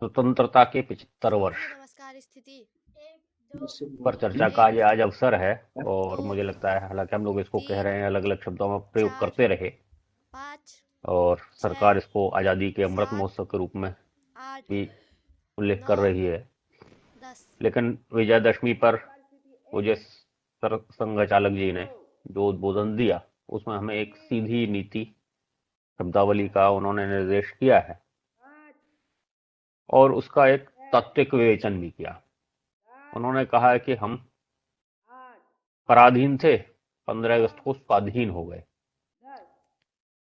स्वतंत्रता के 75 वर्ष नमस्कार स्थिति पर चर्चा का ये आज अवसर है। और मुझे लगता है, हालांकि हम लोग इसको कह रहे हैं, अलग अलग शब्दों में प्रयोग चार करते रहे, पाँच और छः सरकार इसको आज़ादी के अमृत सात महोत्सव के रूप में आठ भी उल्लेख नौ कर रही है। 10। लेकिन विजयादशमी पर वो जो संघ चालक जी ने जो उद्बोधन दिया, उसमें हमें एक सीधी नीति शब्दावली का उन्होंने निर्देश किया है, और उसका एक तात्विक विवेचन भी किया। उन्होंने कहा है कि हम पराधीन थे, 15 अगस्त को स्वाधीन हो गए,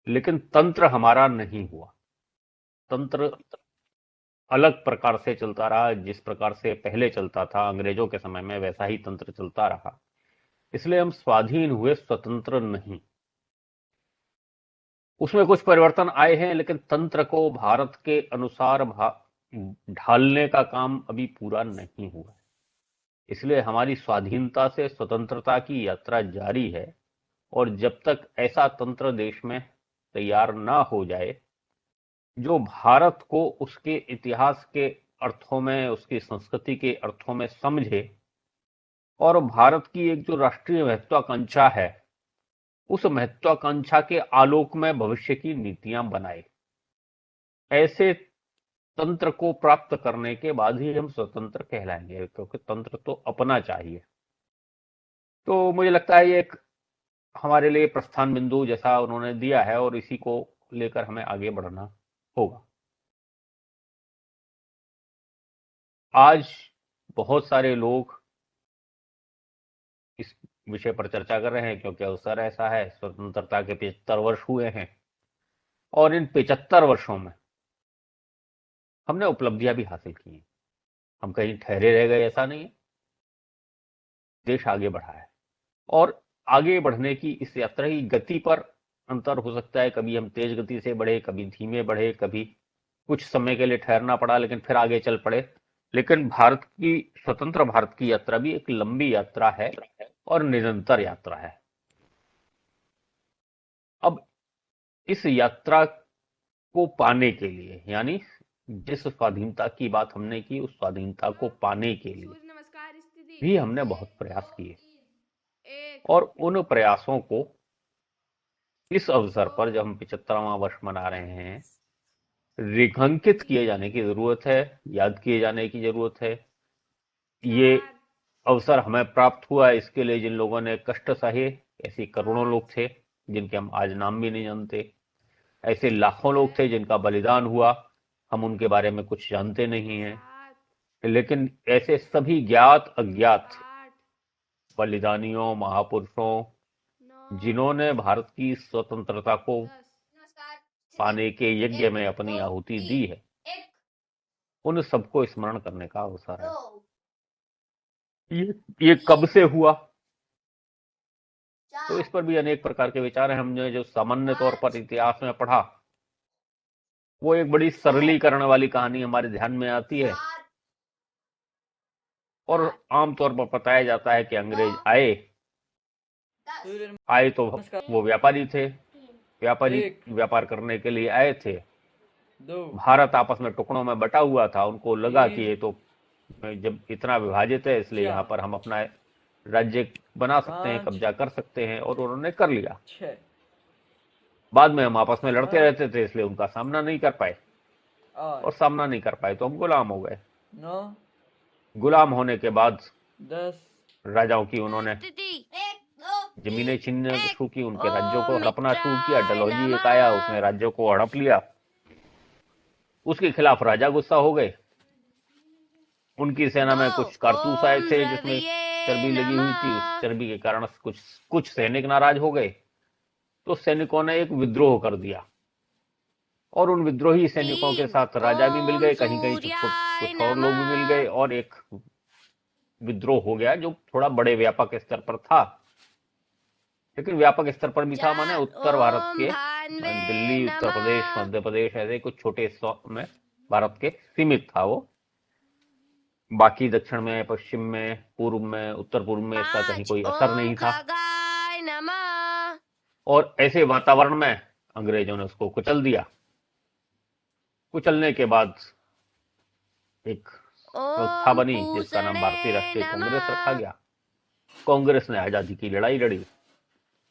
लेकिन तंत्र हमारा नहीं हुआ। तंत्र अलग प्रकार से चलता रहा, जिस प्रकार से पहले चलता था अंग्रेजों के समय में, वैसा ही तंत्र चलता रहा। इसलिए हम स्वाधीन हुए, स्वतंत्र नहीं। उसमें कुछ परिवर्तन आए हैं, लेकिन तंत्र को भारत के अनुसार ढालने का काम अभी पूरा नहीं हुआ है। इसलिए हमारी स्वाधीनता से स्वतंत्रता की यात्रा जारी है, और जब तक ऐसा तंत्र देश में तैयार ना हो जाए जो भारत को उसके इतिहास के अर्थों में, उसकी संस्कृति के अर्थों में समझे, और भारत की एक जो राष्ट्रीय महत्वाकांक्षा है, उस महत्वाकांक्षा के आलोक में भविष्य की नीतियां बनाए, ऐसे तंत्र को प्राप्त करने के बाद ही हम स्वतंत्र कहलाएंगे, क्योंकि तंत्र तो अपना चाहिए। तो मुझे लगता है ये एक हमारे लिए प्रस्थान बिंदु जैसा उन्होंने दिया है, और इसी को लेकर हमें आगे बढ़ना होगा। आज बहुत सारे लोग इस विषय पर चर्चा कर रहे हैं, क्योंकि अवसर ऐसा है, स्वतंत्रता के 75 वर्ष हुए हैं, और इन 75 वर्षों में हमने उपलब्धियां भी हासिल की हैं। हम कहीं ठहरे रह गए ऐसा नहीं है, देश आगे बढ़ा है। और आगे बढ़ने की इस यात्रा की गति पर अंतर हो सकता है, कभी हम तेज गति से बढ़े, कभी धीमे बढ़े, कभी कुछ समय के लिए ठहरना पड़ा लेकिन फिर आगे चल पड़े। लेकिन भारत की, स्वतंत्र भारत की यात्रा भी एक लंबी यात्रा है और निरंतर यात्रा है। अब इस यात्रा को पाने के लिए, यानी जिस स्वाधीनता की बात हमने की, उस स्वाधीनता को पाने के लिए सूर्य नमस्कार स्थिति भी हमने बहुत प्रयास किए, एक और उन प्रयासों को इस अवसर दो पर, जब हम 75वां वर्ष मना रहे हैं, रेखांकित किए जाने की जरूरत है, याद किए जाने की जरूरत है। ये चार अवसर हमें प्राप्त हुआ इसके लिए जिन लोगों ने कष्ट सहे, ऐसे करोड़ों पाँच लोग थे जिनके हम आज नाम भी नहीं जानते, ऐसे लाखों लोग थे जिनका बलिदान हुआ, हम उनके बारे में कुछ जानते नहीं हैं। सात लेकिन ऐसे सभी ज्ञात अज्ञात आठ बलिदानियों, महापुरुषों, नौ जिन्होंने भारत की स्वतंत्रता को 10। नमस्कार स्थिति पाने के यज्ञ एक में अपनी दो आहुति दी तीन है, एक उन सबको स्मरण करने का अवसर है। दो ये कब तीन से हुआ, तो चार इस पर भी अनेक प्रकार के विचार हैं। हमने जो सामान्य तौर पर पाँच इतिहास में पढ़ा, वो एक बड़ी छः सरलीकरण वाली कहानी हमारे ध्यान में आती है, सात और आठ आमतौर पर बताया जाता है कि नौ अंग्रेज आए, 10। आए तो वो व्यापारी थे, तीन व्यापारी एक व्यापार करने के लिए आए थे। दो भारत आपस में टुकड़ों में बटा हुआ था, उनको लगा कि ये तीन तो जब इतना विभाजित है, इसलिए यहाँ चार पर हम अपना राज्य बना सकते हैं, पाँच कब्जा कर सकते हैं, और उन्होंने कर लिया। छः बाद में हम आपस में लड़ते सात रहते थे, इसलिए उनका सामना नहीं कर पाए, और आठ सामना नहीं कर पाए तो हम गुलाम हो गए। नौ गुलाम होने के बाद 10 राजाओं की उन्होंने स्थिति एक दो जमीनें तीन छीनना एक शुरू की, उनके राज्यों को ओम हड़पना शुरू किया। मित्राय डलहौजी एक आया, उसने नमः राज्यों को हड़प लिया, उसके खिलाफ राजा गुस्सा हो गए। उनकी सेना दो में कुछ कारतूस आए ओम थे जिसमें रविये चर्बी लगी हुई थी, उस नमः चर्बी के कारण कुछ कुछ सैनिक नाराज हो गए, तो सैनिकों ने एक विद्रोह कर दिया, और उन विद्रोही सैनिकों के तीन साथ राजा भी मिल ओम गए, कहीं कहीं सूर्याय कुछ और लोग भी मिल गए, नमः और एक विद्रोह हो गया जो थोड़ा बड़े व्यापक स्तर पर था। लेकिन व्यापक स्तर पर भी था, माने चार उत्तर भारत ओम के, भान्वे दिल्ली, उत्तर प्रदेश, नमः मध्य प्रदेश, ऐसे कुछ छोटे हिस्सों में भारत के सीमित था वो। बाकी दक्षिण में, पश्चिम में, पूर्व में, उत्तर पूर्व में इसका कहीं पांच कोई असर ओम नहीं था। खगाय नमः और ऐसे वातावरण में अंग्रेजों ने उसको कुचल दिया। कुचलने के बाद एक संस्था ओम बनी जिसका नाम भारतीय पूषणे राष्ट्रीय कांग्रेस रखा नमः। गया। कांग्रेस ने आजादी की लड़ाई लड़ी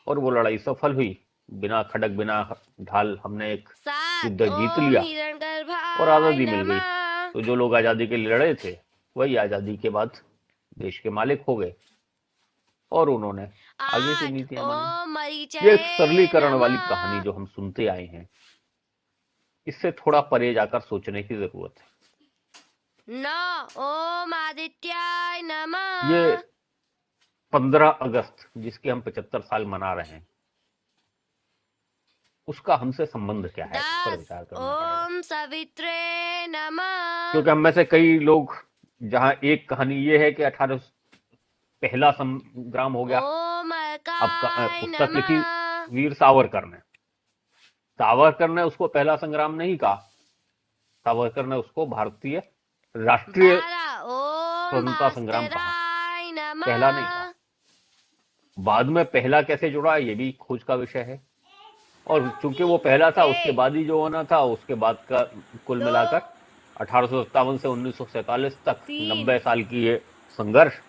और वो लड़ाई सफल हुई। बिना खड़क बिना ढाल हमने एक सात युद्ध जीत ओम लिया और हिरण्यगर्भाय आजादी मिल गई। नमः। तो जो लोग आजादी के लिए लड़े थे वही आजादी के बाद देश के मालिक हो गए और उन्होंने आगे की आठ नीतियां ओम बनाई। ये एक मरीचये सरलीकरण वाली कहानी नमः। जो हम सुनते आए हैं, इससे थोड़ा परे जाकर सोचने की जरूरत है। 9 ओम आदित्याय ये नमः। 15 अगस्त जिसके हम 75 साल मना रहे हैं, उसका हमसे संबंध क्या है, इस पर 10 विचार करना पड़ेगा। ओम सवित्रे नमः। क्योंकि हम में से कई लोग, जहां एक कहानी ये है कि 18 पहला संग्राम हो गया। ओम अब अलकाय पुस्तक लिखी नमः। वीर सावरकर ने। सावरकर ने उसको पहला संग्राम नहीं कहा, सावरकर ने उसको भारतीय राष्ट्रीय 12 ओम स्वतंत्रता संग्राम कहा, भास्कराय पहला नहीं कहा। नमः। बाद में पहला कैसे जुड़ा ये भी खोज का विषय है। और चूंकि वो पहला था, उसके बाद ही जो होना था, उसके बाद का कुल मिलाकर 1857 से 1947 तक 90 साल की ये संघर्ष,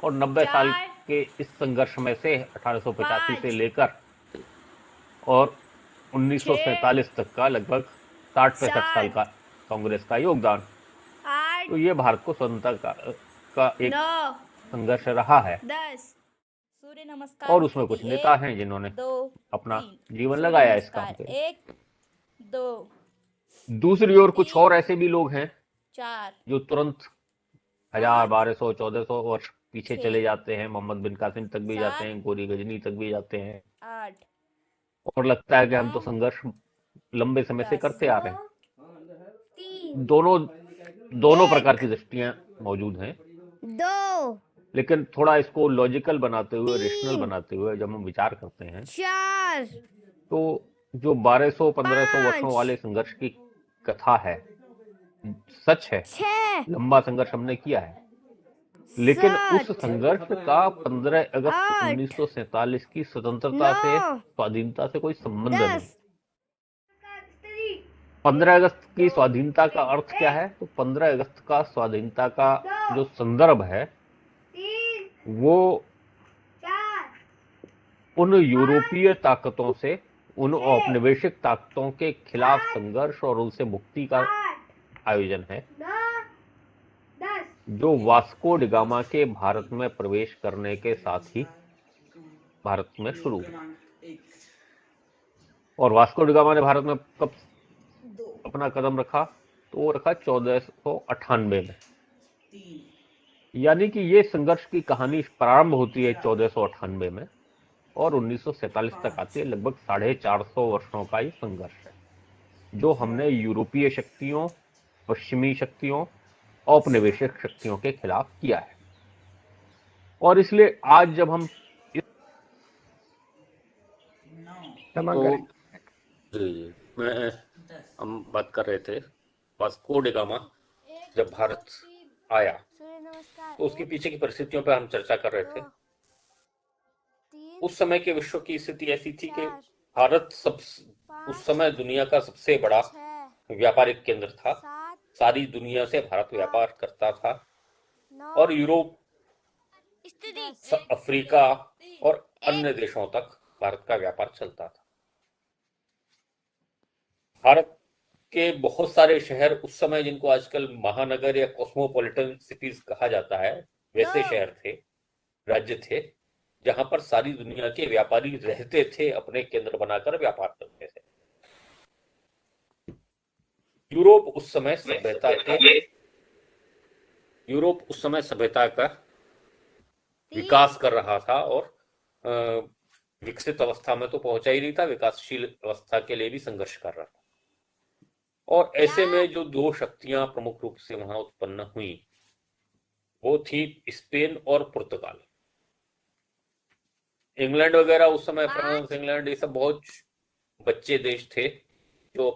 और 90 साल के इस संघर्ष में से 1885 से लेकर और 1947 तक का लगभग 60-65 साल का कांग्रेस का योगदान। तो ये भारत को स्वतंत्रता का एक संघर्ष रहा है। 10 सूर्य नमस्कार और उसमें कुछ नेता हैं जिन्होंने 2 अपना 3 जीवन सूर्य लगाया इस नमस्कार, काम पे। 1 2 दूसरी ओर कुछ और ऐसे भी लोग हैं 4 जो तुरंत 1000, 1200, 1400 वर्ष पीछे छः, चले जाते हैं, मोहम्मद बिन कासिम तक भी जाते सात, हैं, गोरी गजनी तक भी जाते हैं, 8 और लगता है कि हम तो 9 संघर्ष लंबे समय से 10 करते आ रहे हैं। दोनों प्रकार की दृष्टियां मौजूद हैं, 2 लेकिन थोड़ा इसको लॉजिकल बनाते हुए, रेशनल बनाते हुए जब हम विचार करते हैं, 4 तो जो 1200-1500 वर्षों वाले संघर्ष की कथा है, सच है, 6 लंबा संघर्ष हमने किया है, लेकिन उस 7 संघर्ष का 15 अगस्त 8 1947 की स्वतंत्रता से, 9 स्वाधीनता से कोई संबंध नहीं। 10 15 अगस्त की स्वाधीनता का अर्थ क्या है? तो 15 अगस्त का स्वाधीनता का जो संदर्भ है वो उन यूरोपीय ताकतों से, उन औपनिवेशिक ताकतों के खिलाफ संघर्ष और उनसे मुक्ति का आयोजन है, जो वास्को डी गामा के भारत में प्रवेश करने के साथ ही भारत में शुरू हुई। और वास्को डी गामा ने भारत में कब अपना कदम रखा? तो वो रखा 1498 में। यानी कि ये संघर्ष की कहानी प्रारंभ होती है 1498 में और 1947 तक आती है। लगभग 450 वर्षों का ये संघर्ष है, जो हमने यूरोपीय शक्तियों, पश्चिमी शक्तियों, औपनिवेशिक शक्तियों के खिलाफ किया है। और इसलिए आज जब हम हम बात कर रहे थे वास्को डी गामा जब भारत आया, तो उसके पीछे की परिस्थितियों पर हम चर्चा कर रहे थे। उस समय के विश्व की स्थिति ऐसी थी कि भारत उस समय दुनिया का सबसे बड़ा व्यापारिक केंद्र था। सारी दुनिया से भारत व्यापार करता था और यूरोप, अफ्रीका और अन्य देशों तक भारत का व्यापार चलता था। भारत के बहुत सारे शहर उस समय, जिनको आजकल महानगर या कॉस्मोपॉलिटन सिटीज कहा जाता है, वैसे शहर थे, राज्य थे, जहां पर सारी दुनिया के व्यापारी रहते थे, अपने केंद्र बनाकर व्यापार करते थे। यूरोप उस समय सभ्यता का विकास कर रहा था और विकसित अवस्था में तो पहुंचा ही नहीं था, विकासशील अवस्था के लिए भी संघर्ष कर रहा था। और ऐसे में जो दो शक्तियां प्रमुख रूप से वहां उत्पन्न हुई, वो थी स्पेन और पुर्तगाल। इंग्लैंड वगैरह उस समय, फ्रांस, इंग्लैंड, ये सब बहुत बच्चे देश थे जो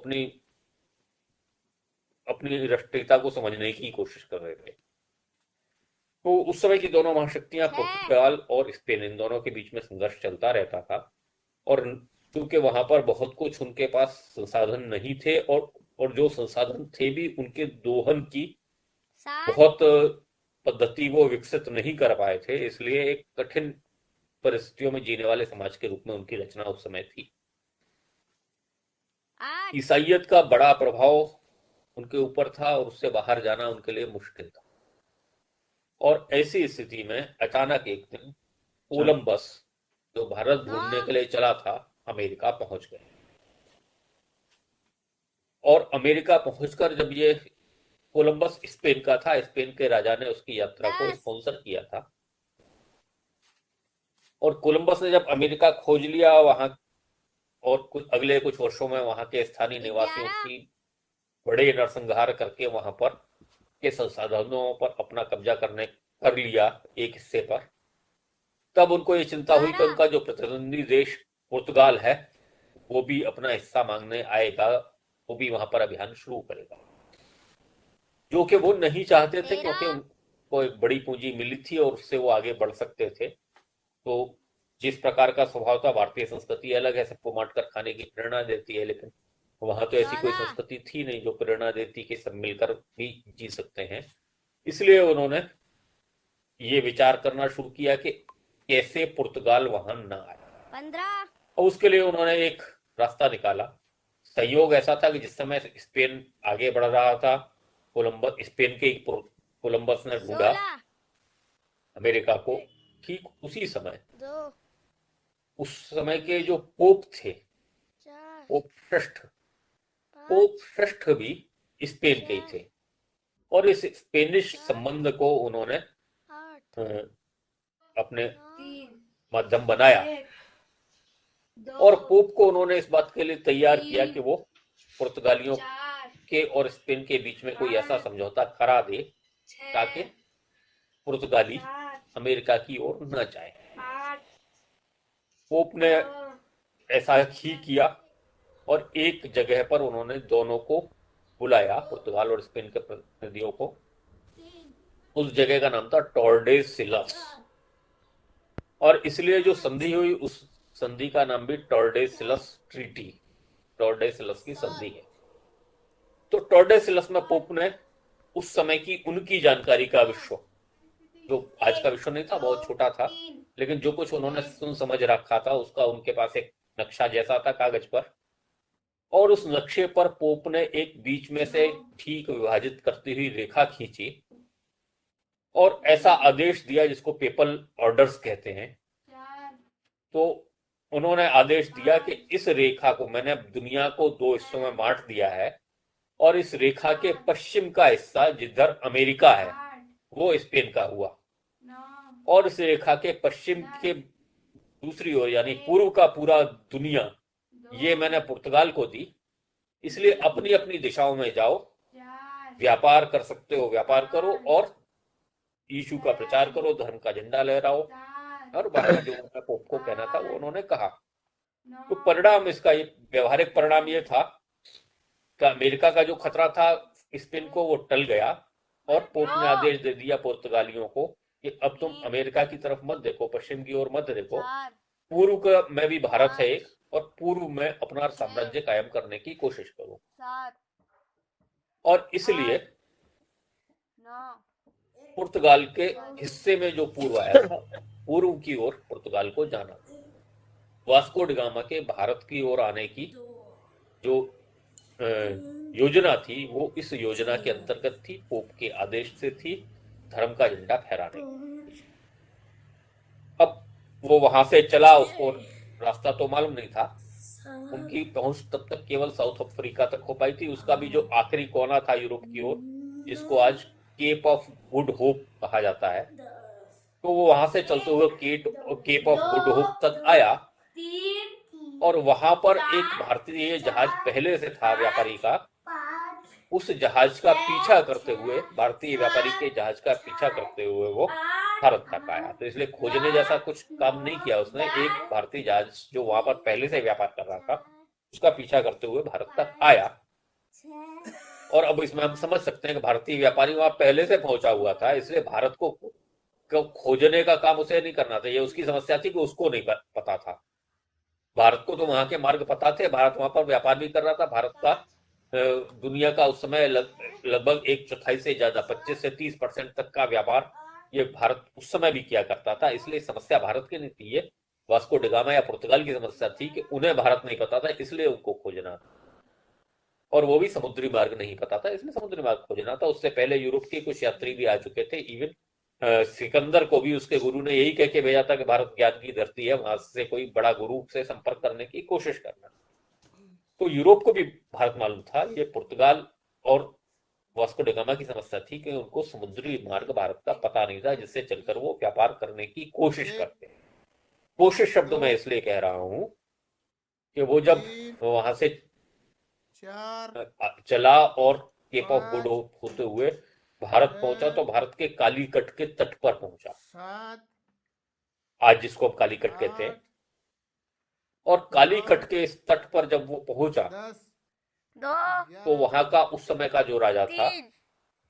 अपनी राष्ट्रीयता को समझने की कोशिश कर रहे थे। तो उस समय की दोनों महाशक्तियां पुर्तगाल और स्पेन, इन दोनों के बीच में संघर्ष चलता रहता था। और क्योंकि वहां पर बहुत कुछ उनके पास संसाधन नहीं थे और जो संसाधन थे भी उनके दोहन की सात बहुत पद्धति वो विकसित नहीं कर पाए थे, इसलिए एक कठिन परिस्थितियों में जीने वाले समाज के रूप में उनकी रचना उस समय थी। आठ ईसाइयत का बड़ा प्रभाव उनके ऊपर था और उससे बाहर जाना उनके लिए मुश्किल था। और ऐसी स्थिति में अचानक एक दिन कोलंबस, जो भारत ढूंढने के लिए चला था, अमेरिका पहुंच गए। और अमेरिका पहुंचकर जब ये कोलंबस स्पेन का था, स्पेन के राजा ने उसकी यात्रा को दस स्पॉन्सर किया था। और कोलंबस ने जब अमेरिका खोज लिया वहां, और अगले कुछ वर्षों में वहां के स्थानीय निवासियों 11 की बड़े नरसंहार करके वहां पर के संसाधनों पर अपना कब्जा कर लिया एक हिस्से पर, तब उनको ये चिंता हुई कि 12 उनका जो प्रतिद्वंदी देश पुर्तगाल है वो भी अपना हिस्सा मांगने आएगा, वो भी वहां पर अभियान शुरू करेगा, जो कि वो नहीं चाहते थे, क्योंकि 13 उनको एक बड़ी पूंजी मिली थी और उससे वो आगे बढ़ सकते थे। तो जिस प्रकार का स्वभाव था, भारतीय संस्कृति अलग है, सबको बांट कर खाने की प्रेरणा देती है, लेकिन वहां तो ऐसी कोई 14 संस्कृति थी नहीं जो प्रेरणा देती कि सब मिलकर भी जी सकते हैं। इसलिए उन्होंने ये विचार करना शुरू किया कि कैसे पुर्तगाल वहां न आए, 15 और उसके लिए उन्होंने एक रास्ता निकाला। संयोग ऐसा था कि जिस समय स्पेन आगे बढ़ रहा था, कोलंबस स्पेन के कोलंबस ने ढूंढा 16 अमेरिका को, ठीक उसी समय 2 उस समय के जो पोप थे, 4 पोप षष्ठ, 5 पोप षष्ठ भी स्पेन के ही थे, और इस स्पेनिश संबंध को उन्होंने 8 अपने 9 माध्यम बनाया। और पोप को उन्होंने इस बात के लिए तैयार किया कि वो पुर्तगालियों के और स्पेन के बीच में कोई ऐसा समझौता करा दे ताकि पुर्तगाली अमेरिका की ओर न जाए। पोप ने ऐसा ही किया और एक जगह पर उन्होंने दोनों को बुलाया, पुर्तगाल और स्पेन के प्रतिनिधियों को। उस जगह का नाम था टॉर्डेसिलस, और इसलिए जो संधि हुई उस संधि का नाम भी टॉर्डेसिलस ट्रीटी, टॉर्डेसिलस की संधि है। तो टॉर्डेसिलस में पोप ने उस समय की उनकी जानकारी का विश्व, जो आज का विश्व नहीं था, बहुत छोटा था, लेकिन जो कुछ उन्होंने सुन समझ रखा था उसका उनके पास एक नक्शा जैसा था कागज पर, और उस नक्शे पर पोप ने एक बीच में से ठीक विभाजित करती हुई रेखा खींची और ऐसा आदेश दिया जिसको पेपल ऑर्डर्स कहते हैं। तो उन्होंने आदेश दिया कि इस रेखा को मैंने दुनिया को दो हिस्सों में बांट दिया है, और इस रेखा के पश्चिम का हिस्सा जिधर अमेरिका है वो स्पेन का हुआ, और इस रेखा के पश्चिम के दूसरी ओर यानी पूर्व का पूरा दुनिया ये मैंने पुर्तगाल को दी। इसलिए अपनी अपनी दिशाओं में जाओ, व्यापार कर सकते हो व्यापार करो, और यीशु का प्रचार करो, धर्म का झंडा लहराओ, और बाकी जो पोप को कहना था वो उन्होंने कहा। तो परिणाम इसका, ये व्यवहारिक परिणाम ये था कि अमेरिका का जो खतरा था स्पेन को वो टल गया, और पोप ने आदेश दे दिया पुर्तगालियों को कि अब तुम अमेरिका की तरफ मत देखो, पश्चिम की ओर मत देखो, पूर्व का में भी भारत है एक, और पूर्व में अपना साम्राज्य कायम करने की कोशिश करो। और इसलिए पुर्तगाल के हिस्से में जो पूर्व आया था, पूर्व की ओर पुर्तगाल को जाना। वास्को डी गामा के भारत की ओर आने की जो योजना थी वो इस योजना के अंतर्गत थी, पोप के आदेश से थी, धर्म का झंडा फहराने की। अब वो वहां से चला, उसको रास्ता तो मालूम नहीं था, उनकी पहुंच तब तक केवल साउथ अफ्रीका तक हो पाई थी। उसका भी जो आखिरी कोना था यूरोप की ओर, जिसको आज केप ऑफ गुड होप कहा जाता है, तो वो वहां से चलते हुए केप ऑफ गुड होप तक आया, और वहां पर एक भारतीय जहाज पहले से था व्यापारी का, उस जहाज का पीछा करते हुए, भारतीय व्यापारी के जहाज का पीछा करते हुए वो भारत तक आया। तो इसलिए खोजने जैसा कुछ काम नहीं किया उसने, एक भारतीय जहाज जो वहां पर पहले से व्यापार कर रहा था उसका पीछा करते हुए भारत तक आया। और अब इसमें हम समझ सकते हैं कि भारतीय व्यापारी वहां पहले से पहुंचा हुआ था, इसलिए भारत को खोजने का काम उसे नहीं करना था। ये उसकी समस्या थी कि उसको नहीं पता था। भारत को तो वहां के मार्ग पता थे, भारत वहां पर व्यापार भी कर रहा था, भारत का दुनिया का उस समय लगभग 1/4 से ज्यादा 25 से 30% तक का व्यापार ये भारत उस समय भी किया करता था। इसलिए समस्या भारत की नहीं थी, ये वास्को डी गामा या पुर्तगाल की समस्या थी कि उन्हें भारत नहीं पता था, इसलिए उनको खोजना, और वो भी समुद्री मार्ग नहीं पता था, इसलिए समुद्री मार्ग खोजना था। उससे पहले यूरोप के कुछ यात्री भी आ चुके थे। इवन सिकंदर को भी उसके गुरु ने यही कह के भेजा था कि भारत ज्ञान की धरती है, वहां से कोई बड़ा गुरु से संपर्क करने की कोशिश करना। तो यूरोप को भी भारत मालूम था। ये पुर्तगाल और वास्को डी गामा की समस्या थी कि उनको समुद्री मार्ग भारत का पता नहीं था, जिससे चलकर वो व्यापार करने की कोशिश करते हैं। कोशिश शब्द मैं इसलिए कह रहा हूं कि वो जब वहां से 4 चला और केप ऑफ गुड होप होते हुए भारत पहुंचा, तो भारत के कालीकट के तट पर पहुंचा, 7 आज जिसको हम कालीकट कहते हैं। 8 और कालीकट के इस तट पर जब वो पहुंचा 10 दो तो वहां का उस समय का जो राजा था, तीन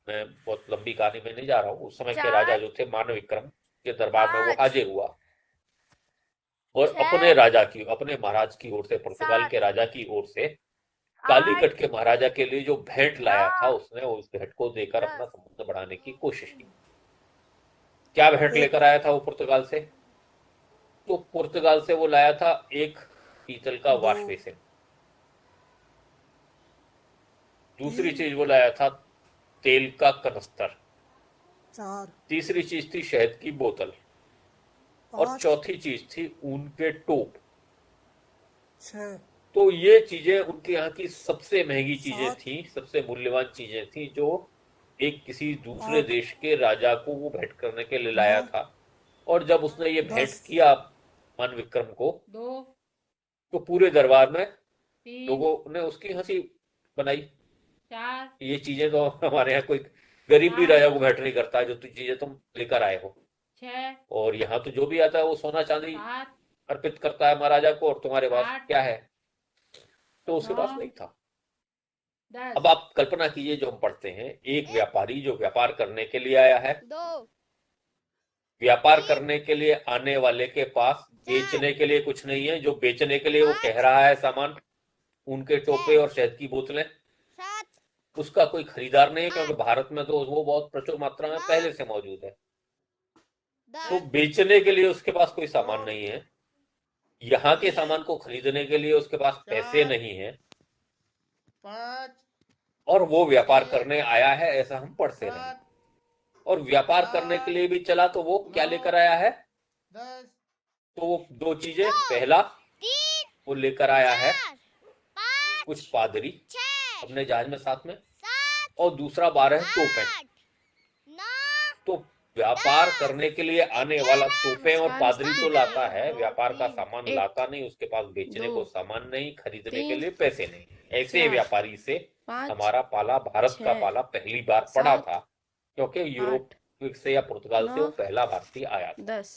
मैं बहुत लंबी कहानी में नहीं जा रहा हूँ, उस समय के चार, राजा जो थे मानव विक्रम के दरबार में वो पाँच, हाजिर हुआ और छह, अपने राजा की, अपने महाराज की ओर से, पुर्तगाल सात, के राजा की ओर से आठ, कालीकट के महाराजा के लिए जो भेंट लाया था, नौ, उसने उस भेंट को देकर अपना दस। संबंध बढ़ाने की कोशिश की। क्या भेंट लेकर आया था वो पुर्तगाल से? तो पुर्तगाल से वो लाया था एक पीतल का वॉश बेसिन। दूसरी चीज वो लाया था तेल का कनस्तर। 4 तीसरी चीज थी शहद की बोतल। और 5 चौथी चीज थी ऊन के टोप। 6 तो ये चीजें उनके यहाँ की सबसे महंगी चीजें सात, थी, सबसे मूल्यवान चीजें थी, जो एक किसी दूसरे आठ, देश के राजा को वो भेंट करने के लिए लाया नौ, था। और जब उसने ये भेंट 10, किया मान विक्रम को, 2 तो पूरे दरबार में 3 लोगों ने उसकी हंसी बनाई। 4 ये चीजें तो हमारे यहाँ कोई गरीब भी राजा को भेंट नहीं करता, जो चीजें तुम लेकर आए हो। 6 और यहाँ तो जो भी आता है वो सोना चांदी 7 अर्पित करता है महाराजा को, और तुम्हारे पास आठ, क्या है? तो उसके पास नौ, नहीं था। 10 अब आप कल्पना कीजिए, जो हम पढ़ते हैं, एक व्यापारी जो व्यापार करने के लिए आया है, दो व्यापार करने के लिए आने वाले के पास बेचने के लिए कुछ नहीं है। जो बेचने के लिए वो कह रहा है सामान, उनके टोपे और शहद की बोतलें, सात उसका कोई खरीदार नहीं है, क्योंकि भारत में तो वो बहुत प्रचुर मात्रा में पहले से मौजूद है। तो दस बेचने के लिए उसके पास कोई सामान नहीं है, यहाँ के सामान को खरीदने के लिए उसके पास पैसे नहीं है, 5 और वो व्यापार करने आया है, ऐसा हम पढ़ते रहे। 7 और व्यापार करने के लिए भी चला तो वो क्या लेकर आया है? 10 तो वो दो चीजें, पहला तीन वो लेकर आया है चार पाँच कुछ पादरी छह अपने जहाज में साथ में, सात और दूसरा 12 तोपें। आठ नौ तो व्यापार करने के लिए आने वाला तोपें और पादरी तो लाता है, व्यापार का सामान लाता नहीं, उसके पास बेचने को सामान नहीं, खरीदने के लिए पैसे नहीं। ऐसे व्यापारी से हमारा पाला, भारत का पाला पहली बार पड़ा था, क्योंकि यूरोप से या पुर्तगाल से वो पहला भारतीय आया था। 10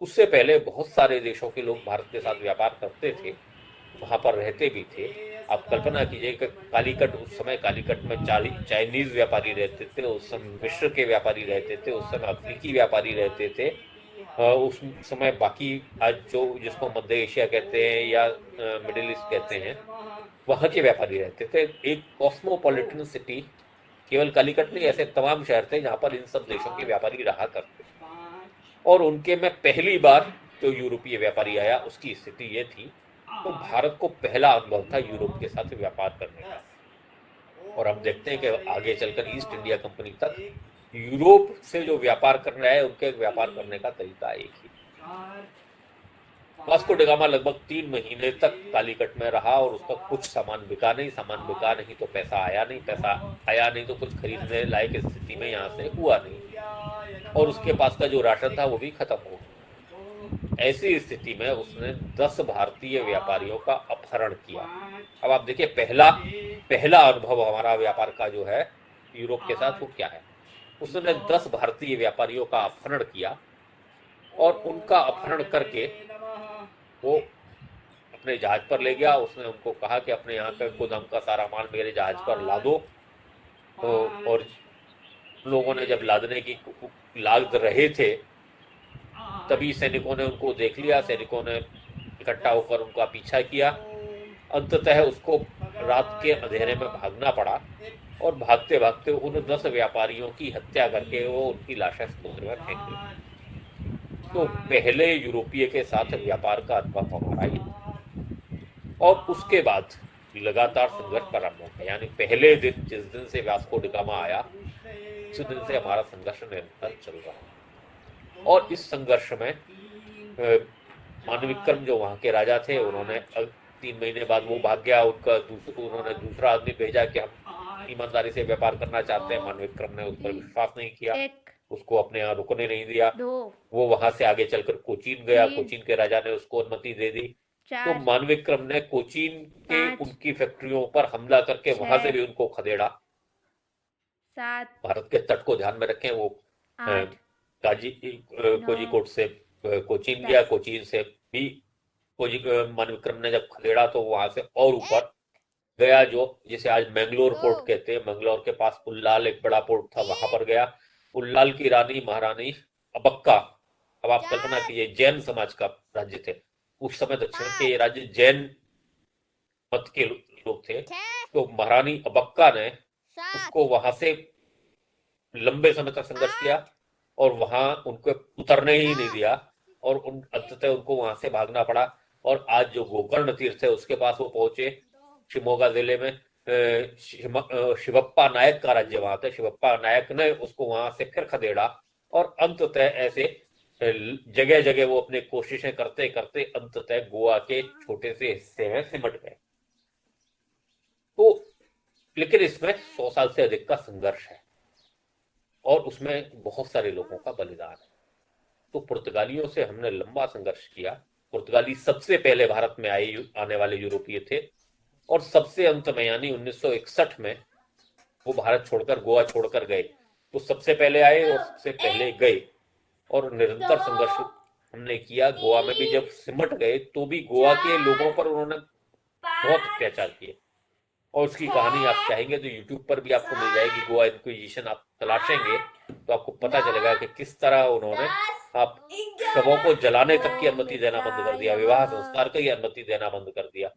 उससे पहले बहुत सारे देशों के लोग भारत के साथ व्यापार करते थे, वहां पर रहते भी थे। आप कल्पना कीजिए कि कालीकट, उस समय कालीकट में चाइनीज व्यापारी रहते थे, उस समय मिस्र के व्यापारी रहते थे, उस समय अफ्रीकी व्यापारी रहते थे, उस समय बाकी आज जो जिसको मध्य एशिया कहते हैं या मिडिल ईस्ट कहते हैं, वहां के व्यापारी रहते थे। एक कॉस्मोपॉलिटन सिटी, केवल कालीकट नहीं, ऐसे तमाम शहर थे जहां पर इन सब देशों के व्यापारी रहा करते। और उनके में पहली बार जो यूरोपीय व्यापारी आया, उसकी स्थिति ये थी। तो भारत को पहला अनुभव था यूरोप के साथ व्यापार करने का। और हम देखते हैं कि आगे चलकर ईस्ट इंडिया कंपनी तक यूरोप से जो व्यापार करने आए, उनके व्यापार करने का तरीका एक ही। वास्को डी गामा लगभग 3 महीने तक कालीकट में रहा और उसका कुछ सामान बिका नहीं, सामान बिका नहीं तो पैसा आया नहीं, पैसा आया नहीं तो कुछ खरीदने लायक स्थिति में यहाँ से हुआ नहीं, और उसके पास का जो राशन था वो भी खत्म हो गया। ऐसी स्थिति में उसने 10 भारतीय व्यापारियों का अपहरण किया। अब आप देखिए, पहला अनुभव हमारा व्यापार का जो है यूरोप के साथ, वो क्या है? उसने 10 भारतीय व्यापारियों का अपहरण किया और उनका अपहरण करके वो अपने जहाज पर ले गया। उसने उनको कहा कि अपने यहाँ का गोदाम का सारा माल मेरे जहाज पर ला दो। तो और लोगों ने जब लादने की लाद रहे थे, तभी सैनिकों ने उनको देख लिया। सैनिकों ने इकट्ठा होकर उनका पीछा किया। अंततः उसको रात के अंधेरे में भागना पड़ा और भागते भागते उन 10 व्यापारियों की हत्या करके वो उनकी लाशें समुद्र में फेंक दी। तो पहले यूरोपीय के साथ व्यापार का अनुभव हमारा ये, और उसके बाद लगातार संघर्ष प्रारंभ हो गया। यानी पहले दिन जिस दिन से वास्को डी गामा आया उस दिन से हमारा संघर्ष निरंतर चल रहा है। और इस संघर्ष में मानविक्रम जो वहां के राजा थे, उन्होंने 3 महीने बाद वो भाग गया, उन्होंने दूसरा आदमी भेजा कि हम ईमानदारी से व्यापार करना चाहते हैं। मानविक्रम ने उस पर विश्वास नहीं किया, उसको अपने यहाँ रुकने नहीं दिया। वो वहां से आगे चलकर कोचीन गया, कोचीन के राजा ने उसको अनुमति दे दी। तो मानविक्रम ने कोचीन के उनकी फैक्ट्रियों पर हमला करके वहां से भी उनको खदेड़ा। भारत के तट को ध्यान में रखें, वो कोझिकोड से कोचीन गया, कोचीन से भी मानविक्रम ने जब खदेड़ा तो वहां से और ऊपर गया, जो जिसे आज मैंगलोर पोर्ट कहते हैं। मैंगलोर के पास उल्लाल एक बड़ा पोर्ट था, वहां पर गया। उल्लाल की रानी महारानी अबक्का, अब आप कल्पना कीजिए, जैन समाज का राज्य थे उस समय, दक्षिण के ये राज्य जैन मत के लोग थे। तो महारानी अबक्का ने उसको वहां से लंबे समय तक संघर्ष किया और वहां उनको उतरने ही नहीं दिया, और अंततः उनको वहां से भागना पड़ा। और आज जो गोकर्ण तीर्थ है उसके पास वो पहुंचे, शिमोगा जिले में। शिवप्पा नायक का राज्य वहां था, शिवप्पा नायक ने उसको वहां से फिर खदेड़ा, और अंततः ऐसे जगह जगह वो अपने कोशिशें करते करते अंततः गोवा के छोटे से हिस्से में सिमट गए। तो लेकिन इसमें 100 साल से अधिक का संघर्ष है और उसमें बहुत सारे लोगों का बलिदान है। तो पुर्तगालियों से हमने लंबा संघर्ष किया। पुर्तगाली सबसे पहले भारत में आने वाले यूरोपीय थे, और सबसे अंत में यानी 1961 में वो भारत छोड़कर, गोवा छोड़कर गए। तो सबसे पहले आए और सबसे पहले गए, और निरंतर संघर्ष हमने किया। गोवा में भी जब सिमट गए तो भी गोवा के लोगों पर उन्होंने बहुत अत्याचार किए, और उसकी कहानी आप चाहेंगे तो यूट्यूब पर भी आपको मिल जाएगी। गोवा इंक्विजिशन आप तलाशेंगे तो आपको पता चलेगा कि किस तरह उन्होंने आप शवों को जलाने तक की अनुमति देना बंद कर दिया, विवाह संस्कार की अनुमति देना बंद कर दिया।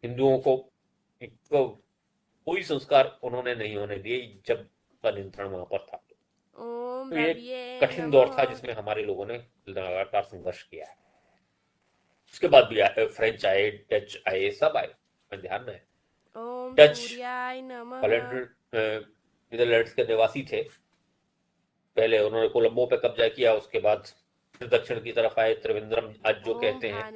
हिंदुओं को कोई संस्कार उन्होंने नहीं होने दिए जब का नियंत्रण वहां पर था। तो ये कठिन दौर था जिसमें हमारे लोगों ने लगातार संघर्ष किया है। उसके बाद भी फ्रेंच आए, डच आए, सब आए। ध्यान में डच नीदरलैंड्स के निवासी थे। पहले उन्होंने कोलंबो पे कब्जा किया, उसके बाद फिर दक्षिण की तरफ आए। त्रिवेंद्रम आज जो कहते हैं,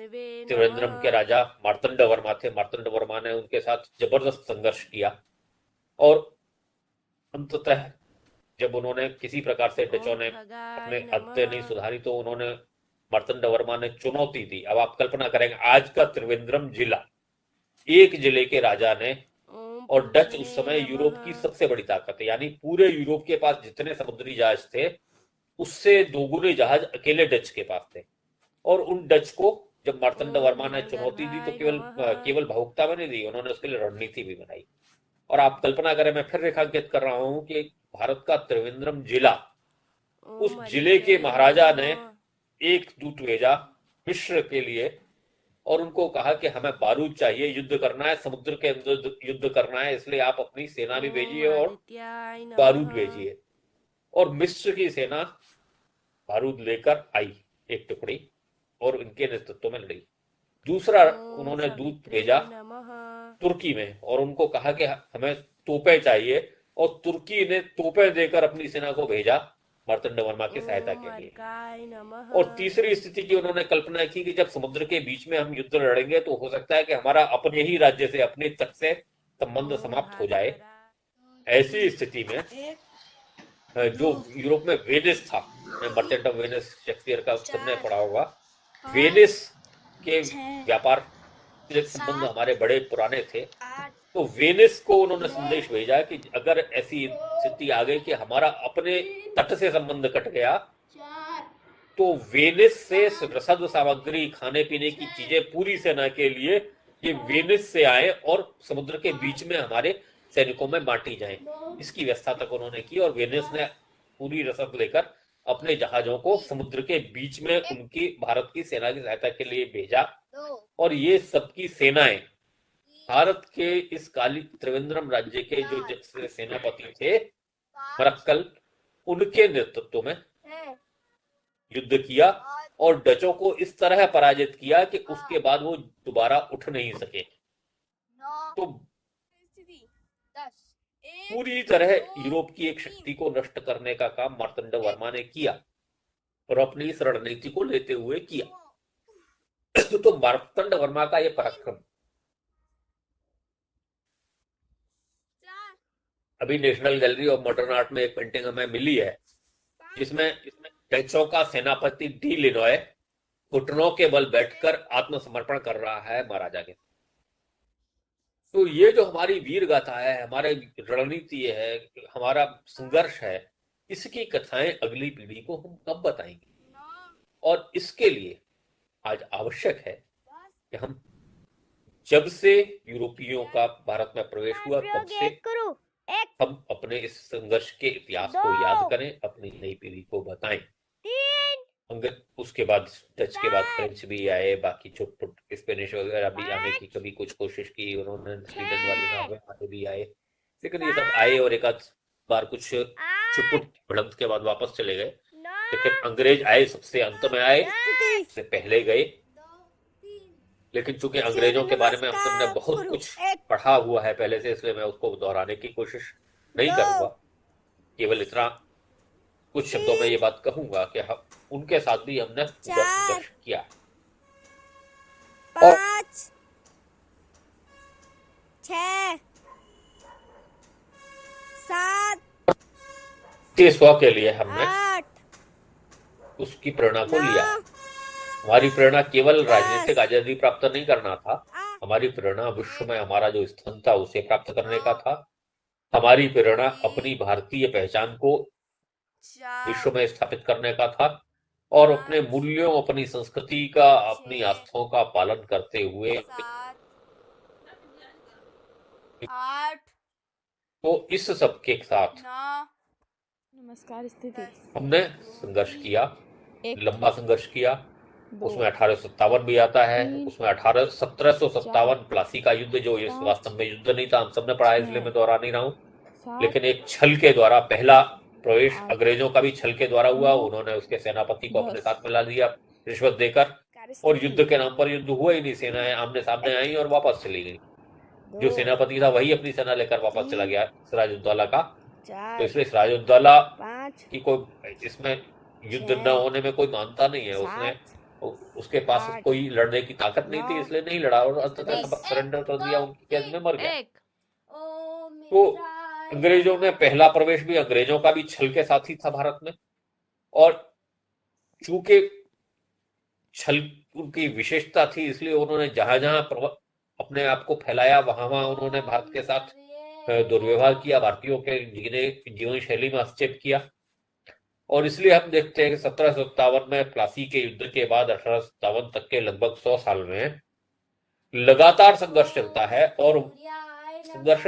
त्रिवेंद्रम के राजा मार्तंड वर्मा थे। मार्तंड वर्मा ने उनके साथ जबरदस्त संघर्ष किया, और अंततः जब उन्होंने किसी प्रकार से डचों ने अपने हत्या नहीं सुधारी तो उन्होंने मार्तंड वर्मा ने चुनौती दी। अब आप कल्पना करेंगे, आज का त्रिवेंद्रम जिला एक जिले के राजा ने, और डच उस समय यूरोप की सबसे बड़ी ताकत है, यानी पूरे यूरोप के पास जितने समुद्री जहाज थे उससे दोगुने जहाज अकेले डच के पास थे। और उन डच को जब मार्तंड वर्मा ने चुनौती दी तो केवल भावुकता में नहीं दी, उन्होंने उसके लिए रणनीति भी बनाई। और आप कल्पना करें, मैं फिर रेखांकित कर रहा हूं कि भारत का त्रिवेंद्रम जिला, उस जिले के महाराजा ने एक दूत भेजा मिस्र के लिए, और उनको कहा कि हमें बारूद चाहिए, युद्ध करना है, समुद्र के अंदर युद्ध करना है, इसलिए आप अपनी सेना भी भेजिए और बारूद भेजिए। और मिस्र की सेना बारूद लेकर आई, एक टुकड़ी, और इनके नेतृत्व में लड़ी। दूसरा उन्होंने दूत भेजा तुर्की में, और उनको कहा कि हमें तोपें चाहिए, और तुर्की ने तोपें देकर अपनी सेना को भेजा मार्तंड वर्मा की सहायता के लिए। और तीसरी स्थिति की उन्होंने कल्पना की कि जब समुद्र के बीच में हम युद्ध लड़ेंगे तो हो सकता है कि हमारा अपने ही राज्य से, अपने तट से संबंध समाप्त हो जाए। ऐसी स्थिति में जो यूरोप में वेनिस था, मर्चेंट ऑफ वेनिस शेक्सपियर का सबने पढ़ा होगा, वेनिस के व्यापार के संबंध हमारे बड़े पुराने थे। तो वेनिस को उन्होंने संदेश भेजा कि अगर ऐसी स्थिति आ गई कि हमारा अपने तट से संबंध कट गया तो वेनिस से रसद सामग्री, खाने पीने की चीजें पूरी सेना के लिए ये वेनिस से आए और समुद्र के बीच में हमारे सैनिकों में बांटी जाए। इसकी व्यवस्था तक उन्होंने की, और वेनिस ने पूरी रसद लेकर अपने जहाजों को समुद्र के बीच में उनकी भारत की सेना की सहायता के लिए भेजा। और ये सबकी सेनाएं भारत के इस काली त्रिवेंद्रम राज्य के जो सेनापति थे मरक्कल, उनके नेतृत्व में युद्ध किया और डचों को इस तरह पराजित किया कि उसके बाद वो दोबारा उठ नहीं सके। तो पूरी तरह यूरोप की एक शक्ति को नष्ट करने का काम मार्तंड वर्मा ने किया और अपनी इस रणनीति को लेते हुए किया। तो मार्तंड वर्मा का यह पराक्रम अभी national gallery of modern art में एक पेंटिंग हमें मिली है, जिसमें डचों का सेनापति डी लिनॉय घुटनों के बल बैठकर आत्मसमर्पण कर रहा है महाराजा के। तो ये जो हमारी वीर गाथा है, हमारी रणनीति है, हमारा संघर्ष है, इसकी कथाएं अगली पीढ़ी को हम कब बताएंगे? और इसके लिए आज आवश्यक है कि हम जब से यूरोपियों का भारत में प्रवेश हुआ तब से हम अपने इस संघर्ष के इतिहास को याद करें, अपनी नई पीढ़ी को बताएं। उसके बाद डच के बाद फ्रेंच भी आए, बाकी छुटपुट स्पेनिश वगैरह भी आने की कभी कुछ कोशिश की उन्होंने, स्वीडन वाले भी आए, लेकिन ये सब आए और एक आध बार कुछ छुटपुट भिड़ंत के बाद वापस चले गए। लेकिन अंग्रेज आए, सबसे अंत में आए, से पहले गए। लेकिन चूंकि अंग्रेजों के बारे में हमने बहुत कुछ पढ़ा हुआ है पहले से, इसलिए मैं उसको दोहराने की कोशिश नहीं करूंगा। केवल इतना कुछ शब्दों में ये बात कहूंगा कि हम उनके साथ भी हमने संघर्ष किया। 5 6 7 के स्व के लिए हमने उसकी प्रेरणा को लिया। हमारी प्रेरणा केवल राजनीतिक आजादी प्राप्त नहीं करना था, हमारी प्रेरणा विश्व में हमारा जो स्थान था उसे प्राप्त करने का था। हमारी प्रेरणा अपनी भारतीय पहचान को विश्व में स्थापित करने का था और अपने मूल्यों, अपनी संस्कृति का, अपनी आस्थाओं का पालन करते हुए 8 तो इस सब के साथ नमस्कार स्थिति हमने संघर्ष किया, लंबा संघर्ष किया। उसमें 1857 भी आता है, उसमें 1757 प्लासी का युद्ध, जो इस वास्तव में युद्ध नहीं था, हम सबने पढ़ा है इसलिए मैं दोहरा नहीं रहा हूँ। लेकिन एक छल के द्वारा पहला प्रवेश अंग्रेजों का भी छल के द्वारा हुआ। उन्होंने उसके सेनापति को अपने साथ मिला दिया रिश्वत देकर, और युद्ध के नाम पर युद्ध हुआ ही नहीं। सेनाएं आमने सामने आई और वापस चली गई। जो सेनापति था वही अपनी सेना लेकर वापस चला गया, सिराजुद्दौला का। तो इसलिए सिराजुद्दौला की कोई इसमें युद्ध न होने में कोई मानता नहीं है। उसके पास कोई लड़ने की ताकत नहीं थी, इसलिए नहीं लड़ा और अंततः सरेंडर कर दिया, उनकी कैद में मर गया। तो अंग्रेजों ने पहला प्रवेश भी अंग्रेजों का भी छल के साथ ही था भारत में, और चूंकि छल उनकी विशेषता थी इसलिए उन्होंने जहां जहां अपने आप को फैलाया वहां वहां उन्होंने भारत के साथ दुर्व्यवहार किया, भारतीयों के जीवन शैली में हस्तक्षेप किया। और इसलिए हम देखते हैं कि 1757 में प्लासी के युद्ध के बाद 1857 तक के लगभग 100 साल में लगातार संघर्ष चलता है, और संघर्ष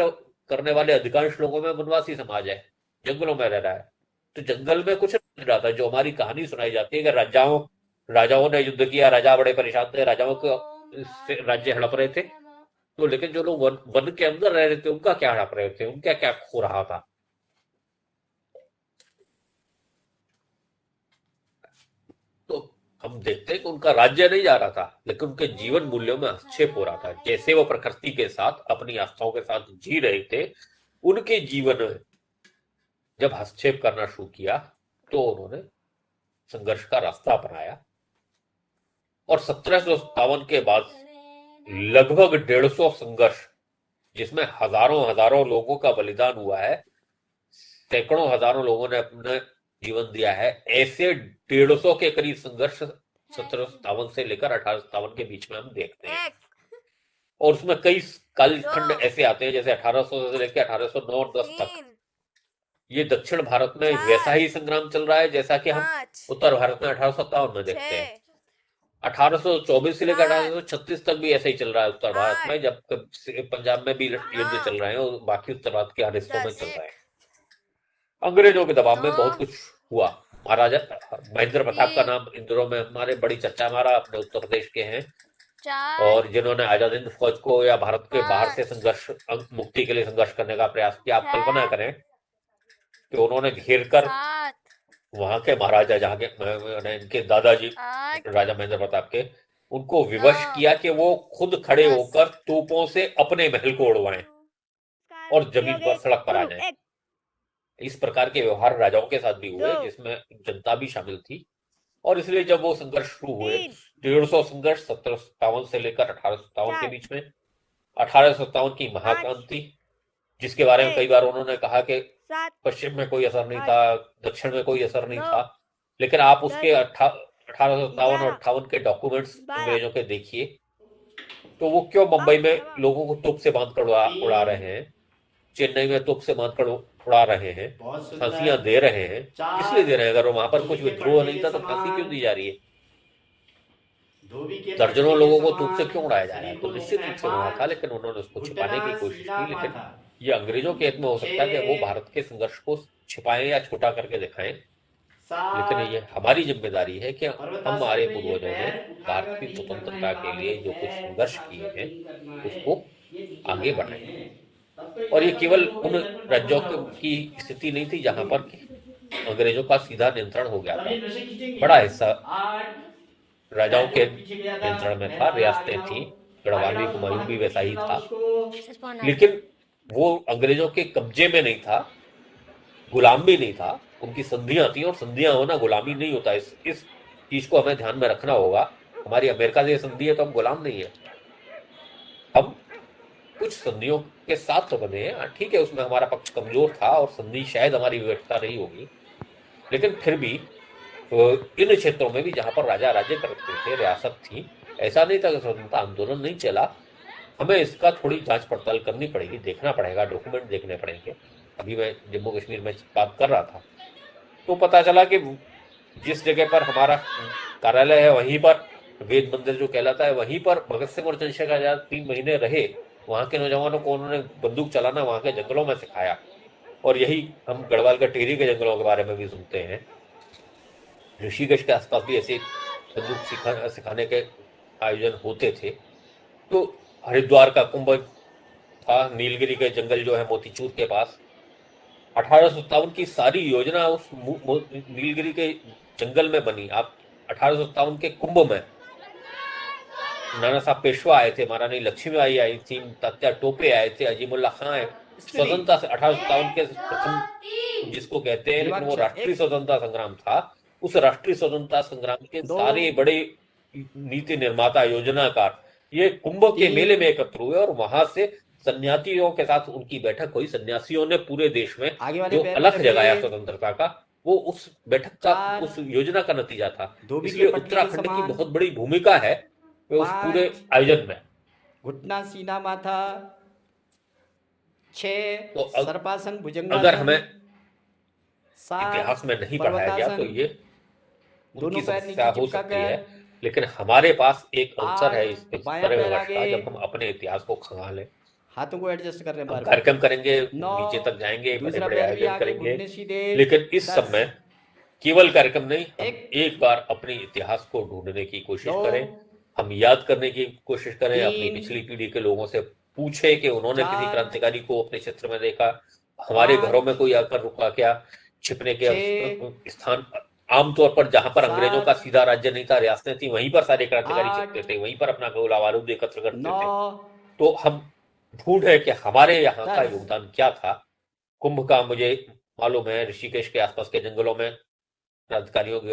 करने वाले अधिकांश लोगों में वनवासी समाज है, जंगलों में रह रहा है। तो जंगल में कुछ नहीं रहा था। जो हमारी कहानी सुनाई जाती है कि राजाओं ने युद्ध किया, राजा बड़े परेशान थे, राजाओं के राज्य हड़प रहे थे। तो लेकिन जो लोग वन के अंदर रह रहे थे उनका क्या हड़प रहे थे, उनका क्या खो रहा था। तो हम देखते हैं कि उनका राज्य नहीं जा रहा था, लेकिन उनके जीवन मूल्यों में हस्तक्षेप हो रहा था। जैसे वो प्रकृति के साथ, अपनी आस्थाओं के साथ जी रहे थे, उनके जीवन में जब हस्तक्षेप करना शुरू किया तो उन्होंने संघर्ष का रास्ता अपनाया। और 1757 के बाद लगभग 150 संघर्ष, जिसमें हजारों लोगों का बलिदान हुआ है, सैकड़ों हजारों लोगों ने अपना जीवन दिया है। ऐसे 150 के करीब संघर्ष 1757 से लेकर 1857 के बीच में हम देखते हैं। और उसमें कई कालखंड ऐसे आते हैं, जैसे 1800 से लेकर 1809-10 तक ये दक्षिण भारत में वैसा ही संग्राम चल रहा है जैसा कि हम उत्तर भारत में 1857 में देखते हैं। 1824 से लेकर 1836 तक भी ऐसा ही चल रहा है उत्तर भारत में, जब पंजाब में भी युद्ध चल रहे हैं और बाकी उत्तर भारत के हर हिस्सों में चल रहे हैं। अंग्रेजों के दबाव में बहुत कुछ हुआ। महाराजा महेंद्र प्रताप का नाम इन दिनों में हमारे बड़ी चर्चा, हमारा अपने उत्तर प्रदेश के हैं, 4 और जिन्होंने आजाद हिंद फौज को या भारत के बाहर से संघर्ष मुक्ति के लिए संघर्ष करने का प्रयास किया। आप कल्पना करें कि उन्होंने घेर कर 7 वहां के महाराजा, जहाँ के इनके दादाजी 8 राजा महेंद्र प्रताप के, उनको विवश किया कि वो खुद खड़े होकर तोपों से अपने महल को उड़वाएं और जमीन पर, सड़क पर आ जाएं। इस प्रकार के व्यवहार राजाओं के साथ भी हुए, जिसमें जनता भी शामिल थी। और इसलिए जब वो संघर्ष शुरू हुए, 150 संघर्ष 1757 से लेकर 1857 के बीच में, 1857 की महाक्रांति, जिसके बारे में कई बार उन्होंने कहा कि पश्चिम में कोई असर नहीं था, दक्षिण में कोई असर नहीं था, लेकिन आप उसके 1857 और 58 के डॉक्यूमेंट्स अंग्रेजों के देखिए, तो वो क्यों मुंबई में लोगों को तोप से बांध कर उड़ा रहे हैं, चेन्नई में तोप से बांध कर उड़ा रहे हैं, फांसियां दे रहे हैं, किस लिए दे रहे हैं? अगर वहां पर कुछ विद्रोह नहीं था तो फांसी क्यों दी जा रही है? दर्जनों लोगों को तोप से क्यों उड़ाया जा रहा है? तो निश्चित रूप से हुआ था, लेकिन उन्होंने उसको छिपाने की कोशिश की। लेकिन ये अंग्रेजों के हित में हो सकता है कि वो भारत के संघर्ष को छिपाएं या छोटा करके दिखाएं, लेकिन ये हमारी जिम्मेदारी है कि हमारे पूर्वजों ने भारत की स्वतंत्रता के लिए जो कुछ संघर्ष किए हैं उसको आगे बढ़ाएं। और ये केवल उन राज्यों की स्थिति नहीं थी जहां पर अंग्रेजों का सीधा नियंत्रण हो गया था। बड़ा हिस्सा राजाओं के नियंत्रण में था, रियासतें थी, गढ़वाली कुमायूं भी वैसा ही था, लेकिन वो अंग्रेजों के कब्जे में नहीं था, गुलाम भी नहीं था, उनकी संधियां थी, और संधियां होना गुलामी नहीं होता। इस चीज को हमें ध्यान में रखना होगा। हमारी अमेरिका से संधि है तो हम गुलाम नहीं है, हम कुछ संधियों के साथ तो बने हैं। ठीक है, उसमें हमारा पक्ष कमजोर था और संधि शायद हमारी विवशता रही होगी, लेकिन फिर भी इन क्षेत्रों में भी जहां पर राजा राज्य करते थे, रियासत थी, ऐसा नहीं था कि स्वतंत्रता आंदोलन नहीं चला। हमें इसका थोड़ी जांच पड़ताल करनी पड़ेगी, देखना पड़ेगा, डॉक्यूमेंट देखने पड़ेंगे। अभी मैं जम्मू कश्मीर में बात कर रहा था तो पता चला कि जिस जगह पर हमारा कार्यालय है वहीं पर वेद मंदिर जो कहलाता है, वहीं पर भगत सिंह और चंद्रशेखर आजाद 3 महीने रहे। वहां के नौजवानों को उन्होंने बंदूक चलाना वहां के जंगलों में सिखाया, और यही हम गढ़वाल का टिहरी के जंगलों के बारे में भी सुनते हैं। ऋषिकेश के आसपास भी ऐसे बंदूक सिखाने के आयोजन होते थे। तो हरिद्वार का कुंभ था, नीलगिरी के जंगल जो है मोतीचूर के पास, 1857 की सारी योजना उस नीलगिरी के जंगल में बनी। आप 1857 के कुंभ में नाना साहब पेशवा आए थे, महारानी लक्ष्मीबाई आई थी, तात्या टोपे आए थे, अजीमुल्ला खां आए। स्वतंत्रता से 1857 के प्रथम जिसको कहते हैं, लेकिन वो राष्ट्रीय स्वतंत्रता संग्राम था। उस राष्ट्रीय स्वतंत्रता संग्राम के सारे बड़े नीति निर्माता, योजनाकार ये कुंभ के मेले में एकत्र हुए, और वहां से सन्यासियों के साथ उनकी बैठक हुई। सन्यासियों ने पूरे देश में जो अलख जगाया स्वतंत्रता का, वो उस बैठक का, उस योजना का नतीजा था। इसलिए उत्तराखंड की बहुत बड़ी भूमिका है उस पूरे आयोजन में। घुटना सीना माथा 6 तो सर्पासन भुजंगासन, अगर हमें इतिहास में नहीं पढ़ाया गया तो ये उनकी समस्या हो सकती है, लेकिन हमारे पास एक अवसर है इस तरह वर्ष का, जब हम अपने इतिहास को खंगालें, हाथों को एडजस्ट कर रहे हैं, कार्यक्रम करेंगे, नीचे तक जाएंगे, बड़े-बड़े आयोजन करेंगे, लेकिन इस समय केवल कार्यक्रम नहीं, हम एक बार अपने इतिहास को ढूंढने की कोशिश करें, हम याद करने की कोशिश करें, अपनी पिछली पीढ़ी के लोगों से पूछे कि उन्होंने किसी क्रांतिकारी को अपने क्षेत्र में देखा, हमारे घरों में कोई आकर रुका क्या, छिपने के स्थान आमतौर पर जहां पर अंग्रेजों का सीधा राज्य नहीं था, रियासतें थी, वहीं पर सारे क्रांतिकारी छिपते थे, वहीं पर अपना गोला बारूद एकत्र करते थे। तो हम ढूंढे कि हमारे यहाँ का योगदान क्या था। कुंभ का मुझे मालूम है ऋषिकेश के आसपास के जंगलों में क्रांतिकारियों की